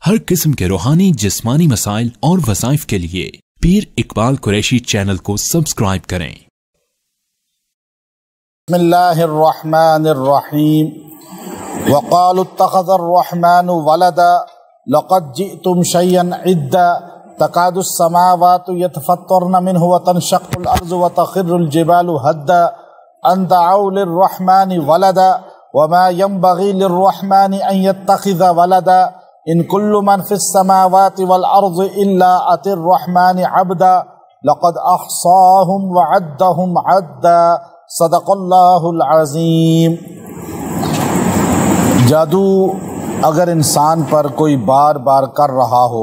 ہر قسم کے روحانی جسمانی مسائل اور وظائف کے لیے پیر اقبال قریشی چینل کو سبسکرائب کریں۔ بسم اللہ الرحمن الرحیم وقالوا اتخذ الرحمن ولدا لقد جئتم شيئا عدا تكاد السماوات يتفطرن منه وتنشق الارض وتخر الجبال هدا ان دعوا للرحمن ولدا وما ينبغي للرحمن ان يتخذ ولدا ان كل من في السماوات والارض الا اتى الرحمن عبدا لقد احصاهم وعدهم عدا صدق اللہ العظیم۔ جادو اگر انسان پر کوئی بار بار کر رہا ہو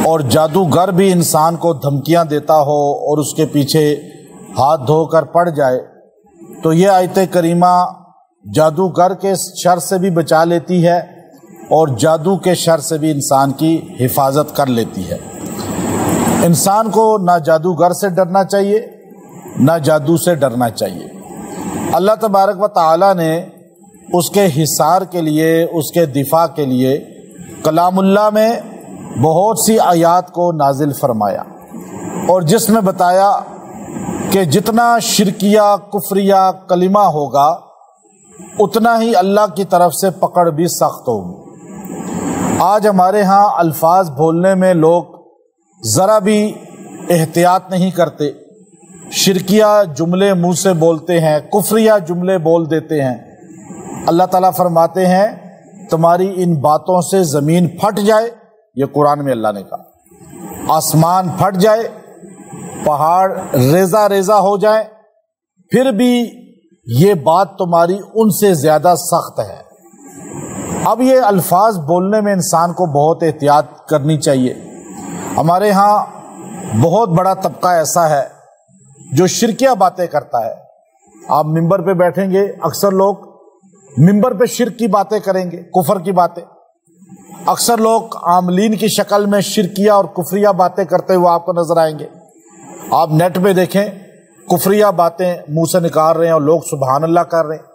اور جادوگر بھی انسان کو دھمکیاں دیتا ہو اور اس کے پیچھے ہاتھ دھو کر پڑ جائے تو یہ آیت کریمہ جادوگر کے شر سے بھی بچا لیتی ہے اور جادو کے شر سے بھی انسان کی حفاظت کر لیتی ہے۔ انسان کو نہ جادوگر سے ڈرنا چاہیے نہ جادو سے ڈرنا چاہیے۔ اللہ تبارک و تعالی نے اس کے حصار کے لیے، اس کے دفاع کے لیے کلام اللہ میں بہت سی آیات کو نازل فرمایا اور جس میں بتایا کہ جتنا شرکیہ کفریہ کلمہ ہوگا اتنا ہی اللہ کی طرف سے پکڑ بھی سخت ہوگی۔ آج ہمارے ہاں الفاظ بولنے میں لوگ ذرا بھی احتیاط نہیں کرتے، شرکیہ جملے منہ سے بولتے ہیں، کفریہ جملے بول دیتے ہیں۔ اللہ تعالیٰ فرماتے ہیں تمہاری ان باتوں سے زمین پھٹ جائے، یہ قرآن میں اللہ نے کہا، آسمان پھٹ جائے، پہاڑ ریزہ ریزہ ہو جائے، پھر بھی یہ بات تمہاری ان سے زیادہ سخت ہے۔ اب یہ الفاظ بولنے میں انسان کو بہت احتیاط کرنی چاہیے۔ ہمارے ہاں بہت بڑا طبقہ ایسا ہے جو شرکیہ باتیں کرتا ہے۔ آپ ممبر پہ بیٹھیں گے، اکثر لوگ ممبر پہ شرک کی باتیں کریں گے، کفر کی باتیں۔ اکثر لوگ عاملین کی شکل میں شرکیہ اور کفریہ باتیں کرتے ہوئے آپ کو نظر آئیں گے۔ آپ نیٹ پہ دیکھیں، کفریہ باتیں منہ سے نکال رہے ہیں اور لوگ سبحان اللہ کر رہے ہیں،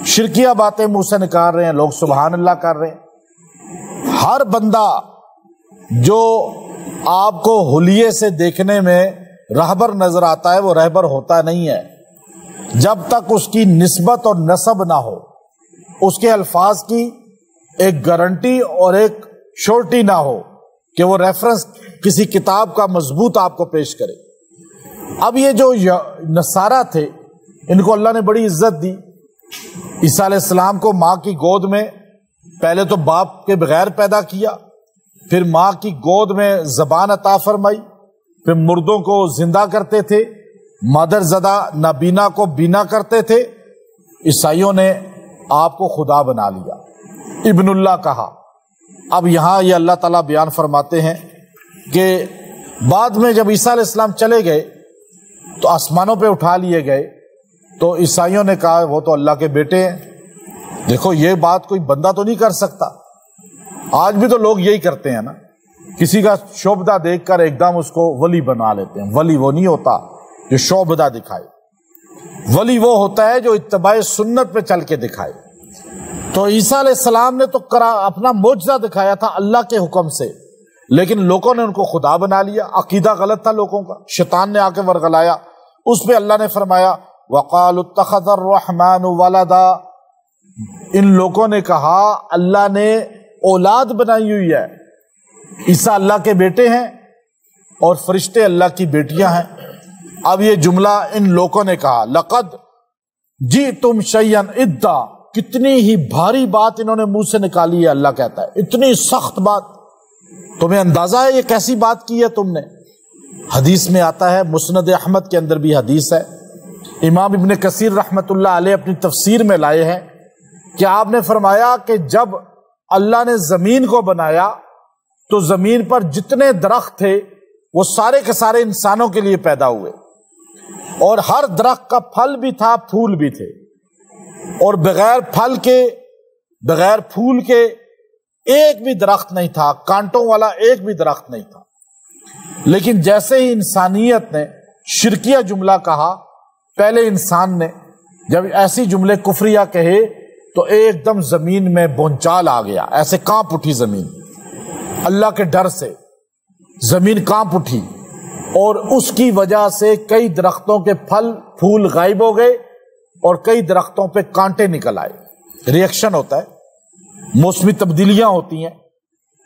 شرکیہ باتیں منہ سے نکال رہے ہیں، لوگ سبحان اللہ کر رہے ہیں۔ ہر بندہ جو آپ کو حلیے سے دیکھنے میں رہبر نظر آتا ہے وہ رہبر ہوتا نہیں ہے جب تک اس کی نسبت اور نسب نہ ہو، اس کے الفاظ کی ایک گارنٹی اور ایک شورٹی نہ ہو کہ وہ ریفرنس کسی کتاب کا مضبوط آپ کو پیش کرے۔ اب یہ جو نصارہ تھے ان کو اللہ نے بڑی عزت دی۔ عیسیٰ علیہ السلام کو ماں کی گود میں پہلے تو باپ کے بغیر پیدا کیا، پھر ماں کی گود میں زبان عطا فرمائی، پھر مردوں کو زندہ کرتے تھے، مادر زدہ نابینا کو بینا کرتے تھے۔ عیسائیوں نے آپ کو خدا بنا لیا، ابن اللہ کہا۔ اب یہاں یہ اللہ تعالیٰ بیان فرماتے ہیں کہ بعد میں جب عیسیٰ علیہ السلام چلے گئے تو آسمانوں پہ اٹھا لیے گئے تو عیسائیوں نے کہا وہ تو اللہ کے بیٹے ہیں۔ دیکھو یہ بات کوئی بندہ تو نہیں کر سکتا۔ آج بھی تو لوگ یہی کرتے ہیں نا، کسی کا شعبدہ دیکھ کر ایک دم اس کو ولی بنا لیتے ہیں۔ ولی وہ نہیں ہوتا جو شعبدہ دکھائے، ولی وہ ہوتا ہے جو اتباع سنت پہ چل کے دکھائے۔ تو عیسیٰ علیہ السلام نے تو اپنا معجزہ دکھایا تھا اللہ کے حکم سے، لیکن لوگوں نے ان کو خدا بنا لیا۔ عقیدہ غلط تھا لوگوں کا، شیطان نے آ کے ورغلایا۔ اس پہ اللہ نے فرمایا وقالوا اتخذ الرحمن ولدا، ان لوگوں نے کہا اللہ نے اولاد بنائی ہوئی ہے، عیسیٰ اللہ کے بیٹے ہیں اور فرشتے اللہ کی بیٹیاں ہیں۔ اب یہ جملہ ان لوگوں نے کہا لقد جئتم شیئا عدا، کتنی ہی بھاری بات انہوں نے منہ سے نکالی ہے۔ اللہ کہتا ہے اتنی سخت بات، تمہیں اندازہ ہے یہ کیسی بات کی ہے تم نے؟ حدیث میں آتا ہے، مسند احمد کے اندر بھی حدیث ہے، امام ابن کثیر رحمت اللہ علیہ اپنی تفسیر میں لائے ہیں کہ آپ نے فرمایا کہ جب اللہ نے زمین کو بنایا تو زمین پر جتنے درخت تھے وہ سارے کے سارے انسانوں کے لیے پیدا ہوئے، اور ہر درخت کا پھل بھی تھا، پھول بھی تھے، اور بغیر پھل کے بغیر پھول کے ایک بھی درخت نہیں تھا، کانٹوں والا ایک بھی درخت نہیں تھا۔ لیکن جیسے ہی انسانیت نے شرکیہ جملہ کہا، پہلے انسان نے جب ایسی جملے کفریہ کہے تو ایک دم زمین میں بونچال آ گیا، ایسے کانپ اٹھی زمین، اللہ کے ڈر سے زمین کانپ اٹھی، اور اس کی وجہ سے کئی درختوں کے پھل پھول غائب ہو گئے اور کئی درختوں پہ کانٹے نکل آئے۔ ریئیکشن ہوتا ہے، موسمی تبدیلیاں ہوتی ہیں،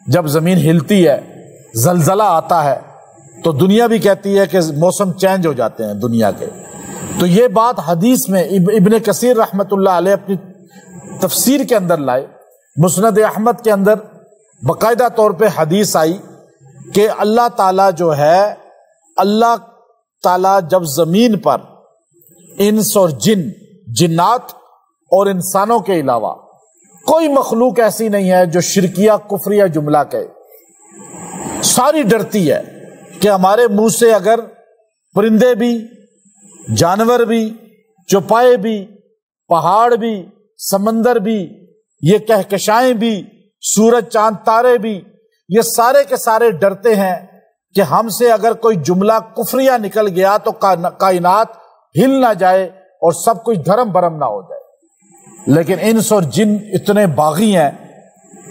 جب زمین ہلتی ہے، زلزلہ آتا ہے تو دنیا بھی کہتی ہے کہ موسم چینج ہو جاتے ہیں دنیا کے۔ تو یہ بات حدیث میں ابن کثیر رحمت اللہ علیہ اپنی تفسیر کے اندر لائے، مسند احمد کے اندر باقاعدہ طور پہ حدیث آئی کہ اللہ تعالیٰ جو ہے، اللہ تعالیٰ جب زمین پر انس اور جنات اور انسانوں کے علاوہ کوئی مخلوق ایسی نہیں ہے جو شرکیہ کفریہ جملہ کہے، ساری ڈرتی ہے کہ ہمارے منہ سے اگر پرندے بھی، جانور بھی، چوپائے بھی، پہاڑ بھی، سمندر بھی، یہ کہکشائیں بھی، سورج چاند تارے بھی، یہ سارے کے سارے ڈرتے ہیں کہ ہم سے اگر کوئی جملہ کفریہ نکل گیا تو کائنات ہل نہ جائے اور سب کچھ دھرم برم نہ ہو جائے۔ لیکن انس اور جن اتنے باغی ہیں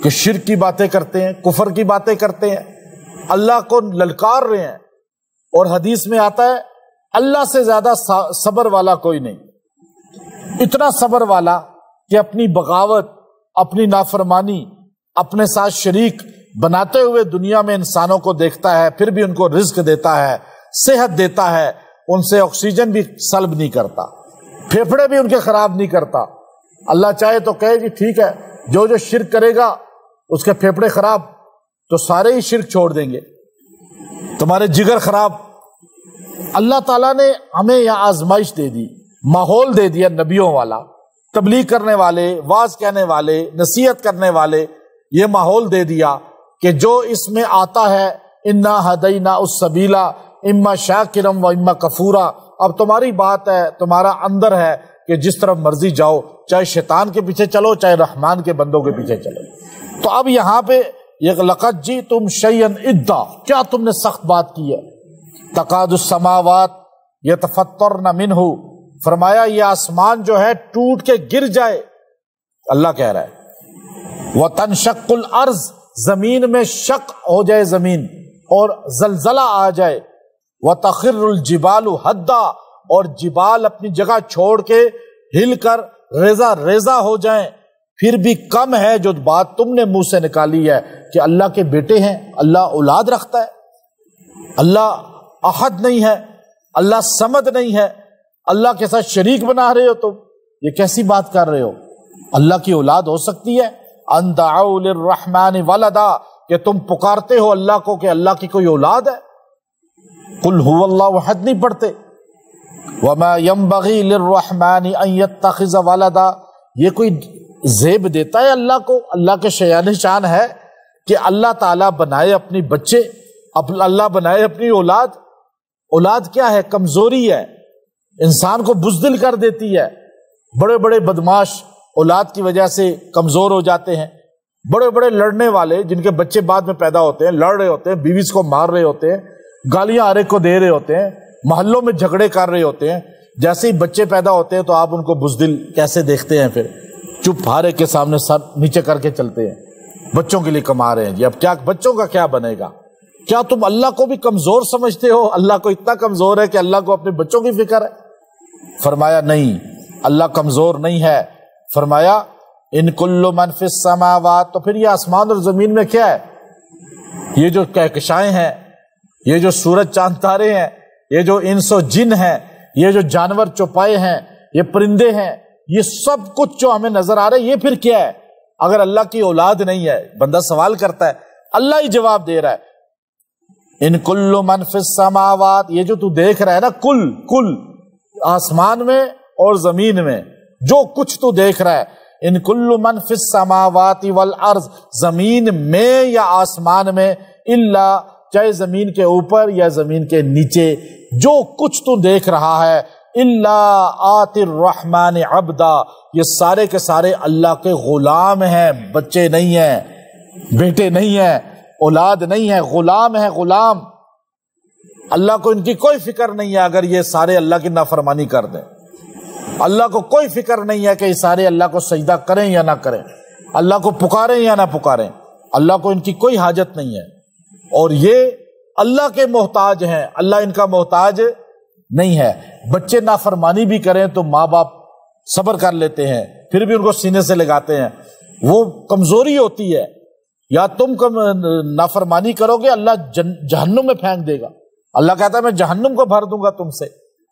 کہ شرک کی باتیں کرتے ہیں، کفر کی باتیں کرتے ہیں، اللہ کو للکار رہے ہیں، اور حدیث میں آتا ہے اللہ سے زیادہ صبر والا کوئی نہیں، اتنا صبر والا کہ اپنی بغاوت، اپنی نافرمانی، اپنے ساتھ شریک بناتے ہوئے دنیا میں انسانوں کو دیکھتا ہے، پھر بھی ان کو رزق دیتا ہے، صحت دیتا ہے، ان سے آکسیجن بھی سلب نہیں کرتا، پھیپھڑے بھی ان کے خراب نہیں کرتا۔ اللہ چاہے تو کہے کہ ٹھیک ہے، جو جو شرک کرے گا اس کے پھیپھڑے خراب، تو سارے ہی شرک چھوڑ دیں گے، تمہارے جگر خراب۔ اللہ تعالیٰ نے ہمیں یہاں آزمائش دے دی، ماحول دے دیا نبیوں والا، تبلیغ کرنے والے، واعظ کہنے والے، نصیحت کرنے والے، یہ ماحول دے دیا کہ جو اس میں آتا ہے انا ہدینا السبیلا اما شاکرم و اما کفورا، اب تمہاری بات ہے، تمہارا اندر ہے کہ جس طرف مرضی جاؤ، چاہے شیطان کے پیچھے چلو چاہے رحمان کے بندوں کے پیچھے چلو۔ تو اب یہاں پہ یہ لقد جئتم شیئا ادا، کیا تم نے سخت بات کی ہے؟ تکاد السماوات یتفطرن منہ، فرمایا یہ آسمان جو ہے ٹوٹ کے گر جائے، اللہ کہہ رہا ہے، وتنشق الارض، زمین میں شق ہو جائے زمین اور زلزلہ آ جائے، وتخر الجبال ہدا، اور جبال اپنی جگہ چھوڑ کے ہل کر ریزہ ریزہ ہو جائیں، پھر بھی کم ہے جو بات تم نے منہ سے نکالی ہے کہ اللہ کے بیٹے ہیں، اللہ اولاد رکھتا ہے، اللہ احد نہیں ہے، اللہ صمد نہیں ہے، اللہ کے ساتھ شریک بنا رہے ہو، تم یہ کیسی بات کر رہے ہو؟ اللہ کی اولاد ہو سکتی ہے؟ ان دعوا للرحمن ولدا، کہ تم پکارتے ہو اللہ کو کہ اللہ کی کوئی اولاد ہے؟ قل هو اللہ احد نہیں پڑھتے؟ وما ينبغي للرحمن ان يتخذ ولدا، یہ کوئی زیب دیتا ہے اللہ کو؟ اللہ کے شیان شان ہے کہ اللہ تعالیٰ بنائے اپنی بچے، اللہ بنائے اپنی اولاد۔ اولاد کیا ہے؟ کمزوری ہے، انسان کو بزدل کر دیتی ہے۔ بڑے بڑے بدماش اولاد کی وجہ سے کمزور ہو جاتے ہیں، بڑے بڑے لڑنے والے جن کے بچے بعد میں پیدا ہوتے ہیں، لڑ رہے ہوتے ہیں، بیویز کو مار رہے ہوتے ہیں، گالیاں ہر ایک کو دے رہے ہوتے ہیں، محلوں میں جھگڑے کر رہے ہوتے ہیں، جیسے ہی بچے پیدا ہوتے ہیں تو آپ ان کو بزدل کیسے دیکھتے ہیں، پھر چپ ہر ایک کے سامنے سر نیچے کر کے چلتے ہیں، بچوں کے لیے کما رہے ہیں جی، اب کیا بچوں کا کیا بنے گا؟ کیا تم اللہ کو بھی کمزور سمجھتے ہو؟ اللہ کو اتنا کمزور ہے کہ اللہ کو اپنے بچوں کی فکر ہے؟ فرمایا نہیں، اللہ کمزور نہیں ہے۔ فرمایا ان کل من فی السماوات، تو پھر یہ آسمان اور زمین میں کیا ہے؟ یہ جو کہکشائیں ہیں، یہ جو سورج چاند تارے ہیں، یہ جو انس و جن ہیں، یہ جو جانور چوپائے ہیں، یہ پرندے ہیں، یہ سب کچھ جو ہمیں نظر آ رہا ہے، یہ پھر کیا ہے؟ اگر اللہ کی اولاد نہیں ہے، بندہ سوال کرتا ہے، اللہ ہی جواب دے رہا ہے، ان کل من فی السماوات، یہ جو تو دیکھ رہا ہے نا، کل آسمان میں اور زمین میں جو کچھ تو دیکھ رہا ہے، ان کل من فی السماوات والارض، زمین میں یا آسمان میں، الا، چاہے زمین کے اوپر یا زمین کے نیچے، جو کچھ تو دیکھ رہا ہے، الا آتی الرحمن عبدا، یہ سارے کے سارے اللہ کے غلام ہیں، بچے نہیں ہیں، بیٹے نہیں ہیں، اولاد نہیں ہے، غلام ہے، غلام۔ اللہ کو ان کی کوئی فکر نہیں ہے اگر یہ سارے اللہ کی نافرمانی کر دیں۔ اللہ کو کوئی فکر نہیں ہے کہ یہ سارے اللہ کو سجدہ کریں یا نہ کریں، اللہ کو پکاریں یا نہ پکاریں، اللہ کو ان کی کوئی حاجت نہیں ہے، اور یہ اللہ کے محتاج ہیں، اللہ ان کا محتاج نہیں ہے۔ بچے نافرمانی بھی کریں تو ماں باپ صبر کر لیتے ہیں، پھر بھی ان کو سینے سے لگاتے ہیں، وہ کمزوری ہوتی ہے۔ یا تم نافرمانی کرو گے اللہ جہنم میں پھینک دے گا، اللہ کہتا ہے میں جہنم کو بھر دوں گا تم سے،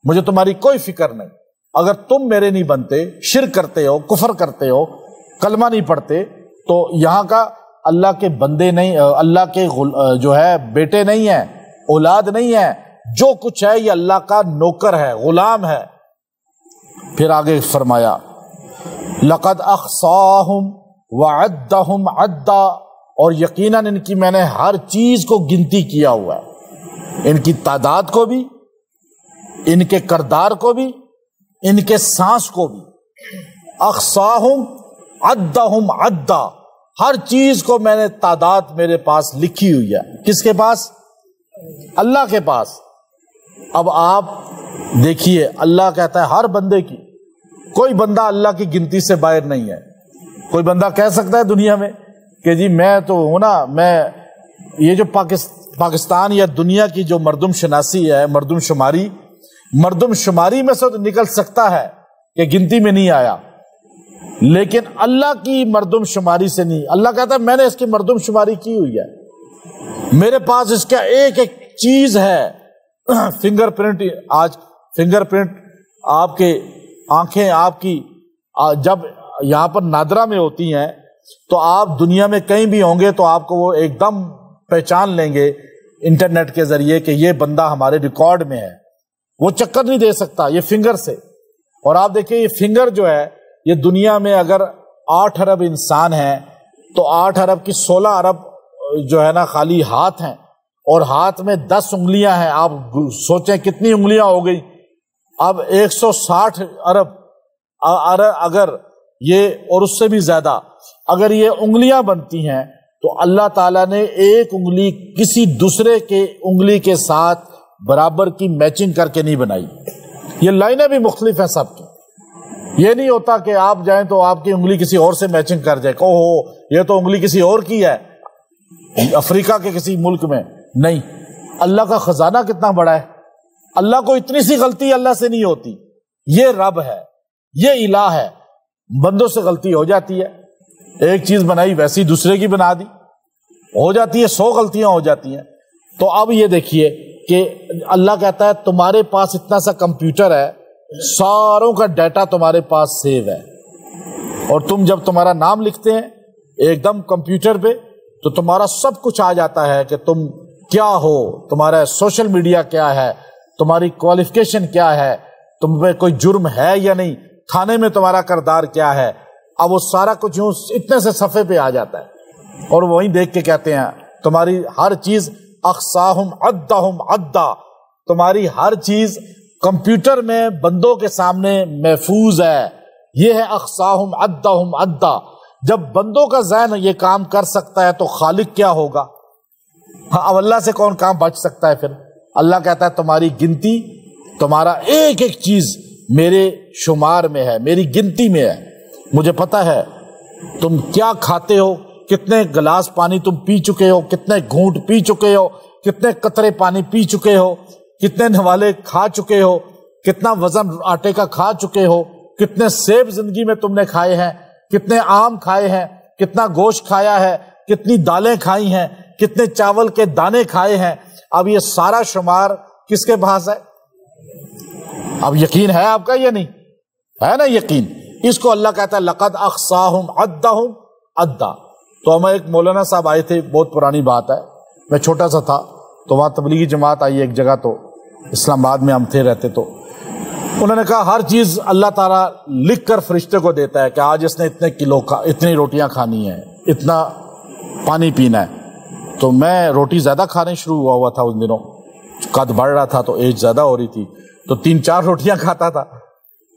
مجھے تمہاری کوئی فکر نہیں۔ اگر تم میرے نہیں بنتے، شرک کرتے ہو، کفر کرتے ہو، کلمہ نہیں پڑھتے، تو یہاں کا اللہ کے بندے نہیں، اللہ کے جو ہے بیٹے نہیں ہیں، اولاد نہیں ہے، جو کچھ ہے یہ اللہ کا نوکر ہے، غلام ہے۔ پھر آگے فرمایا لقد احصاہم وعدہم عدا، اور یقیناً ان کی میں نے ہر چیز کو گنتی کیا ہوا ہے، ان کی تعداد کو بھی، ان کے کردار کو بھی، ان کے سانس کو بھی۔ احصاہم عدہم عدا، ہر چیز کو میں نے تعداد میرے پاس لکھی ہوئی ہے۔ کس کے پاس؟ اللہ کے پاس۔ اب آپ دیکھیے، اللہ کہتا ہے ہر بندے کی، کوئی بندہ اللہ کی گنتی سے باہر نہیں ہے۔ کوئی بندہ کہہ سکتا ہے دنیا میں کہ جی میں تو ہوں نا، میں یہ جو پاکستان یا دنیا کی جو مردم شناسی ہے، مردم شماری میں سے تو نکل سکتا ہے کہ گنتی میں نہیں آیا، لیکن اللہ کی مردم شماری سے نہیں۔ اللہ کہتا ہے میں نے اس کی مردم شماری کی ہوئی ہے، میرے پاس اس کا ایک ایک چیز ہے۔ فنگر پرنٹ، آج فنگر پرنٹ آپ کے آنکھیں آپ کی جب یہاں پر نادرا میں ہوتی ہیں تو آپ دنیا میں کہیں بھی ہوں گے تو آپ کو وہ ایک دم پہچان لیں گے انٹرنیٹ کے ذریعے کہ یہ بندہ ہمارے ریکارڈ میں ہے، وہ چکر نہیں دے سکتا یہ فنگر سے۔ اور آپ دیکھیں یہ فنگر جو ہے، یہ دنیا میں اگر 8 ارب انسان ہیں تو 8 ارب کی 16 ارب جو ہے نا خالی ہاتھ ہیں، اور ہاتھ میں 10 انگلیاں ہیں۔ آپ سوچیں کتنی انگلیاں ہو گئی۔ اب 160 ارب اگر یہ، اور اس سے بھی زیادہ اگر یہ انگلیاں بنتی ہیں تو اللہ تعالیٰ نے ایک انگلی کسی دوسرے کے انگلی کے ساتھ برابر کی میچنگ کر کے نہیں بنائی۔ یہ لائنیں بھی مختلف ہیں سب کی۔ یہ نہیں ہوتا کہ آپ جائیں تو آپ کی انگلی کسی اور سے میچنگ کر جائے، یہ تو انگلی کسی اور کی ہے افریقہ کے کسی ملک میں، نہیں۔ اللہ کا خزانہ کتنا بڑا ہے، اللہ کو اتنی سی غلطی اللہ سے نہیں ہوتی۔ یہ رب ہے، یہ الہ ہے، بندوں سے غلطی ہو جاتی ہے، ایک چیز بنائی ویسی دوسرے کی بنا دی، ہو جاتی ہے، 100 غلطیاں ہو جاتی ہیں۔ تو اب یہ دیکھیے کہ اللہ کہتا ہے تمہارے پاس اتنا سا کمپیوٹر ہے، ساروں کا ڈیٹا تمہارے پاس سیو ہے، اور تم جب تمہارا نام لکھتے ہیں ایک دم کمپیوٹر پہ تو تمہارا سب کچھ آ جاتا ہے کہ تم کیا ہو، تمہارا سوشل میڈیا کیا ہے، تمہاری کوالیفیکیشن کیا ہے، تم پہ کوئی جرم ہے یا نہیں، کھانے میں تمہارا کردار کیا ہے۔ اب وہ سارا کچھ یوں اتنے سے صفحے پہ آ جاتا ہے، اور وہیں دیکھ کے کہتے ہیں تمہاری ہر چیز احصاہم عدہم عدا، تمہاری ہر چیز کمپیوٹر میں بندوں کے سامنے محفوظ ہے۔ یہ ہے احصاہم عدہم عدا۔ جب بندوں کا ذہن یہ کام کر سکتا ہے تو خالق کیا ہوگا؟ اب اللہ سے کون کام بچ سکتا ہے پھر؟ اللہ کہتا ہے تمہاری گنتی، تمہارا ایک ایک چیز میرے شمار میں ہے، میری گنتی میں ہے، مجھے پتا ہے تم کیا کھاتے ہو، کتنے گلاس پانی تم پی چکے ہو، کتنے گھونٹ پی چکے ہو، کتنے قطرے پانی پی چکے ہو، کتنے نوالے کھا چکے ہو، کتنا وزن آٹے کا کھا چکے ہو، کتنے سیب زندگی میں تم نے کھائے ہیں، کتنے آم کھائے ہیں، کتنا گوشت کھایا ہے، کتنی دالیں کھائی ہیں، کتنے چاول کے دانے کھائے ہیں۔ اب یہ سارا شمار کس کے پاس ہے؟ اب یقین ہے آپ کا یا نہیں ہے؟ نا یقین۔ اس کو اللہ کہتا ہے لقد احصاہم عدہم عدا۔ تو ہمیں ایک مولانا صاحب آئے تھے، بہت پرانی بات ہے، میں چھوٹا سا تھا تو وہاں تبلیغی جماعت آئی ایک جگہ، تو اسلام آباد میں ہم تھے رہتے، تو انہوں نے کہا ہر چیز اللہ تعالیٰ لکھ کر فرشتے کو دیتا ہے کہ آج اس نے اتنے کلو اتنی روٹیاں کھانی ہیں، اتنا پانی پینا ہے۔ تو میں روٹی زیادہ کھانے شروع ہوا تھا ان دنوں، قد بڑھ رہا تھا تو ایج زیادہ ہو رہی تھی، تو 3-4 روٹیاں کھاتا تھا۔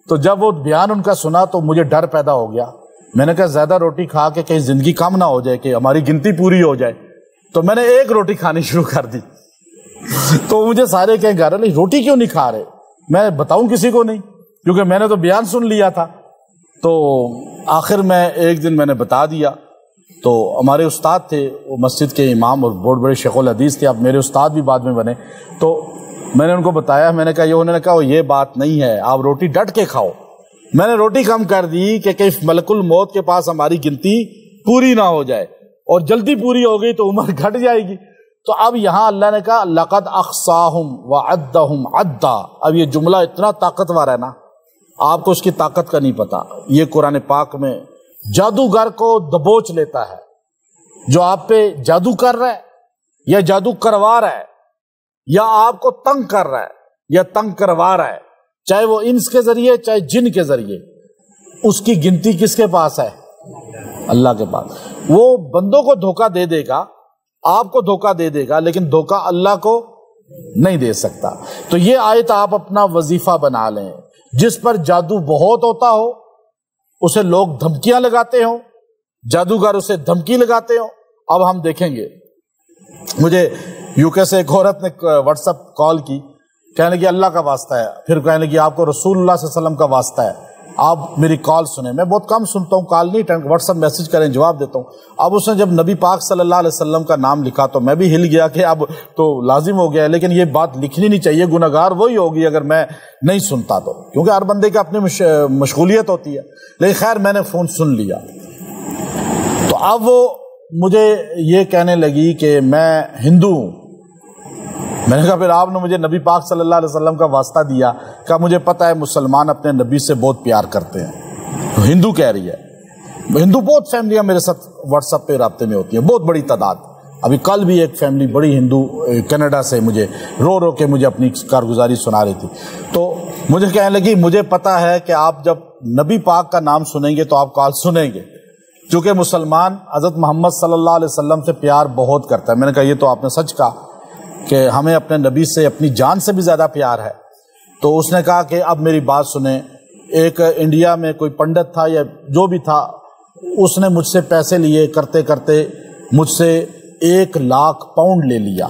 تو جب وہ بیان ان کا سنا تو مجھے ڈر پیدا ہو گیا، میں نے کہا زیادہ روٹی کھا کے کہیں زندگی کم نہ ہو جائے کہ ہماری گنتی پوری ہو جائے، تو میں نے 1 روٹی کھانی شروع کر دی۔ تو مجھے سارے کہیں گھر نہیں روٹی کیوں نہیں کھا رہے، میں بتاؤں کسی کو نہیں، کیونکہ میں نے تو بیان سن لیا تھا. تو آخر میں ایک دن میں نے بتا دیا. تو ہمارے استاد تھے وہ مسجد کے امام اور بہت بڑے شیخ الحدیث تھے, اب میرے استاد بھی بعد میں بنے. تو میں نے ان کو بتایا, میں نے کہا یہ, انہوں نے کہا یہ بات نہیں ہے, آپ روٹی ڈٹ کے کھاؤ. میں نے روٹی کم کر دی کہ کہیں ملک الموت کے پاس ہماری گنتی پوری نہ ہو جائے, اور جلدی پوری ہو گئی تو عمر گھٹ جائے گی. تو اب یہاں اللہ نے کہا لقد احصاہم وعدہم عدا. اب یہ جملہ اتنا طاقتور ہے نا, آپ کو اس کی طاقت کا نہیں پتا. یہ قرآن پاک میں جادوگر کو دبوچ لیتا ہے. جو آپ پہ جادو کر رہا ہے یا جادو کروا رہا ہے یا آپ کو تنگ کر رہا ہے یا تنگ کروا رہا ہے, چاہے وہ انس کے ذریعے چاہے جن کے ذریعے, اس کی گنتی کس کے پاس ہے؟ اللہ کے پاس. وہ بندوں کو دھوکہ دے دے گا, آپ کو دھوکہ دے دے گا, لیکن دھوکہ اللہ کو نہیں دے سکتا. تو یہ آیت آپ اپنا وظیفہ بنا لیں. جس پر جادو بہت ہوتا ہو اسے لوگ دھمکیاں لگاتے ہوں, جادوگر اسے دھمکی لگاتے ہوں. اب ہم دیکھیں گے, مجھے یو کے سے ایک عورت نے واٹس ایپ کال کی, کہنے لگی اللہ کا واسطہ ہے, پھر کہنے لگی آپ کو رسول اللہ صلی اللہ علیہ وسلم کا واسطہ ہے, آپ میری کال سنیں. میں بہت کم سنتا ہوں, کال نہیں, واٹس ایپ میسج کریں جواب دیتا ہوں. اب اس نے جب نبی پاک صلی اللہ علیہ وسلم کا نام لکھا تو میں بھی ہل گیا کہ اب تو لازم ہو گیا ہے, لیکن یہ بات لکھنی نہیں چاہیے, گناہگار وہی ہوگی اگر میں نہیں سنتا تو, کیونکہ ہر بندے کی اپنی مشغولیت ہوتی ہے. لیکن خیر میں نے فون سن لیا. تو اب وہ مجھے یہ کہنے لگی کہ میں ہندو ہوں. میں نے کہا پھر آپ نے مجھے نبی پاک صلی اللہ علیہ وسلم کا واسطہ دیا, کہ مجھے پتہ ہے مسلمان اپنے نبی سے بہت پیار کرتے ہیں. تو ہندو کہہ رہی ہے, ہندو بہت فیملیاں میرے ساتھ واٹس ایپ پہ رابطے میں ہوتی ہیں, بہت بڑی تعداد. ابھی کل بھی ایک فیملی بڑی ہندو کینیڈا سے مجھے رو رو کے مجھے اپنی کارگزاری سنا رہی تھی. تو مجھے کہنے لگی مجھے پتہ ہے کہ آپ جب نبی پاک کا نام سنیں گے تو آپ کال سنیں گے, چونکہ مسلمان حضرت محمد صلی اللہ علیہ وسلم سے پیار بہت کرتا ہے. میں نے کہا یہ تو آپ نے سچ کہا کہ ہمیں اپنے نبی سے اپنی جان سے بھی زیادہ پیار ہے. تو اس نے کہا کہ اب میری بات سنیں, ایک انڈیا میں کوئی پنڈت تھا یا جو بھی تھا, اس نے مجھ سے پیسے لیے, کرتے کرتے مجھ سے 1,00,000 پاؤنڈ لے لیا,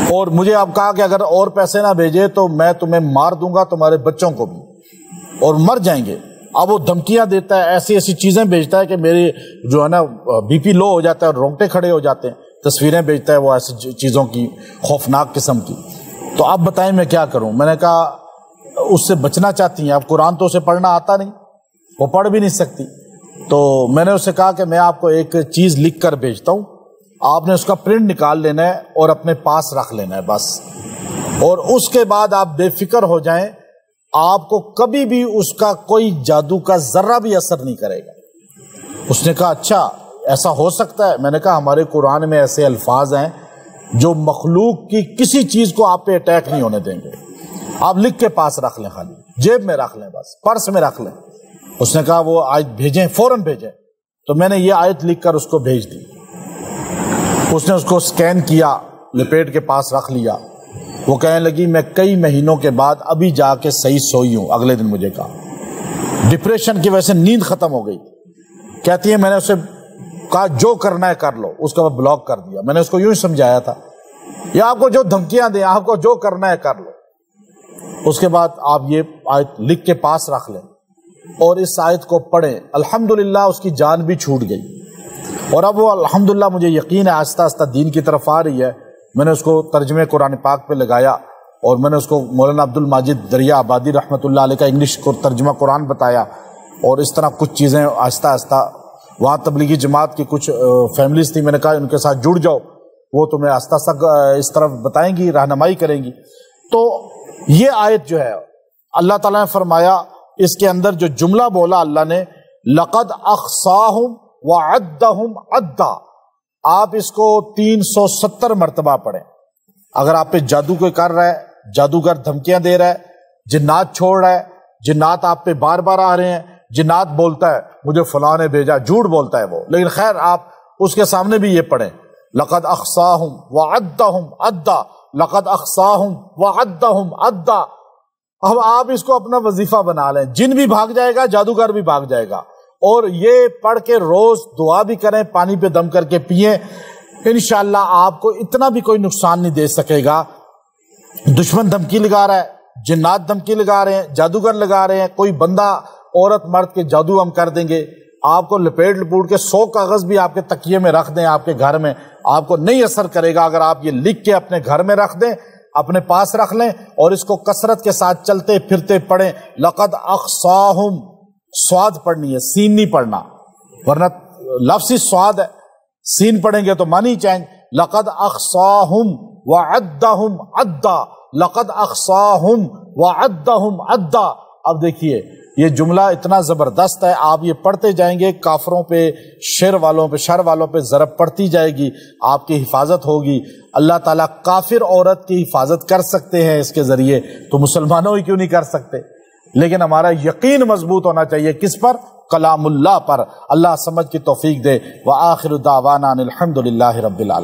اور مجھے اب کہا کہ اگر اور پیسے نہ بھیجے تو میں تمہیں مار دوں گا, تمہارے بچوں کو بھی, اور مر جائیں گے. اب وہ دھمکیاں دیتا ہے, ایسی ایسی چیزیں بھیجتا ہے کہ میری جو ہے نا بی پی لو ہو جاتا ہے اور رونگٹے کھڑے ہو جاتے ہیں. تصویریں بھیجتا ہے وہ ایسی چیزوں کی, خوفناک قسم کی. تو اب بتائیں میں کیا کروں؟ میں نے کہا اس سے بچنا چاہتی ہیں, اب قرآن تو اسے پڑھنا آتا نہیں, وہ پڑھ بھی نہیں سکتی. تو میں نے اسے کہا کہ میں آپ کو ایک چیز لکھ کر بھیجتا ہوں, آپ نے اس کا پرنٹ نکال لینا ہے اور اپنے پاس رکھ لینا ہے بس, اور اس کے بعد آپ بے فکر ہو جائیں, آپ کو کبھی بھی اس کا کوئی جادو کا ذرہ بھی اثر نہیں کرے گا. اس نے کہا اچھا ایسا ہو سکتا ہے؟ میں نے کہا ہمارے قرآن میں ایسے الفاظ ہیں جو مخلوق کی کسی چیز کو آپ پہ اٹیک نہیں ہونے دیں گے, آپ لکھ کے پاس رکھ لیں, خالی جیب میں رکھ لیں, بس پرس میں رکھ لیں. اس نے کہا وہ آیت بھیجیں, فوراً بھیجیں. تو میں نے یہ آیت لکھ کر اس کو بھیج دی. اس نے اس کو سکین کیا, لپیٹ کے پاس رکھ لیا. وہ کہنے لگی میں کئی مہینوں کے بعد ابھی جا کے صحیح سوئی ہوں. اگلے دن مجھے کہا ڈپریشن کی وجہ سے نیند ختم ہو گئی. کہتی ہے میں نے اسے کہا جو کرنا ہے کر لو, اس کا بلاک کر دیا. میں نے اس کو یوں ہی سمجھایا تھا, یا آپ کو جو دھمکیاں دیں, آپ کو جو کرنا ہے کر لو. اس کے بعد آپ یہ آیت لکھ کے پاس رکھ لیں اور اس آیت کو پڑھیں. الحمدللہ اس کی جان بھی چھوٹ گئی, اور اب وہ الحمدللہ مجھے یقین ہے آہستہ آہستہ دین کی طرف آ رہی ہے. میں نے اس کو ترجمے قرآن پاک پہ لگایا, اور میں نے اس کو مولانا عبد الماجد دریا آبادی رحمۃ اللہ علیہ کا انگلش کو ترجمہ قرآن بتایا, اور اس طرح کچھ چیزیں آہستہ آہستہ. وہاں تبلیغی جماعت کی کچھ فیملیز تھی, میں نے کہا ان کے ساتھ جڑ جاؤ, وہ تمہیں آہستہ آہستہ اس طرف بتائیں گی, رہنمائی کریں گی. تو یہ آیت جو ہے اللہ تعالیٰ نے فرمایا, اس کے اندر جو جملہ بولا اللہ نے, لقد احصاہم وعدہم عدا, آپ اس کو 370 مرتبہ پڑھیں. اگر آپ پہ جادو کوئی کر رہا ہے, جادوگر دھمکیاں دے رہا ہے, جنات چھوڑ رہا ہے, جنات آپ پہ بار بار آ رہے ہیں, جنات بولتا ہے مجھے فلاں نے بھیجا, جھوٹ بولتا ہے وہ, لیکن خیر آپ اس کے سامنے بھی یہ پڑھیں, لقد احصاہم وعدہم عدا, لقد احصاہم وعدہم عدا. اب آپ اس کو اپنا وظیفہ بنا لیں, جن بھی بھاگ جائے گا, جادوگر بھی بھاگ جائے گا. اور یہ پڑھ کے روز دعا بھی کریں, پانی پہ دم کر کے پئیں, انشاءاللہ آپ کو اتنا بھی کوئی نقصان نہیں دے سکے گا. دشمن دھمکی لگا رہا ہے, جنات دھمکی لگا رہے ہیں، جادوگر لگا رہے ہیں، کوئی بندہ عورت مرد کے جادو ہم کر دیں گے، آپ کو لپیٹ لپوٹ کے 100 کاغذ بھی آپ کے تکیے میں رکھ دیں آپ کے گھر میں، آپ کو نہیں اثر کرے گا اگر آپ یہ لکھ کے اپنے گھر میں رکھ دیں، اپنے پاس رکھ لیں اور اس کو کثرت کے ساتھ چلتے پھرتے پڑھیں۔ لقد اخصاہم، سواد پڑھنی ہے، سین نہیں پڑھنا، ورنہ لفظ ہی سواد ہے، سین پڑھیں گے تو معنی چینج۔ لقد اخصاہم وعدہم عدا، لقد اخصاہم وعدہم عدا۔ اب دیکھیے یہ جملہ اتنا زبردست ہے، آپ یہ پڑھتے جائیں گے، کافروں پہ، شر والوں پہ ضرب پڑتی جائے گی، آپ کی حفاظت ہوگی۔ اللہ تعالیٰ کافر عورت کی حفاظت کر سکتے ہیں اس کے ذریعے، تو مسلمانوں ہی کیوں نہیں کر سکتے؟ لیکن ہمارا یقین مضبوط ہونا چاہیے، کس پر؟ کلام اللہ پر۔ اللہ سمجھ کی توفیق دے۔ وآخر دعوانا ان الحمد للہ رب العالمین۔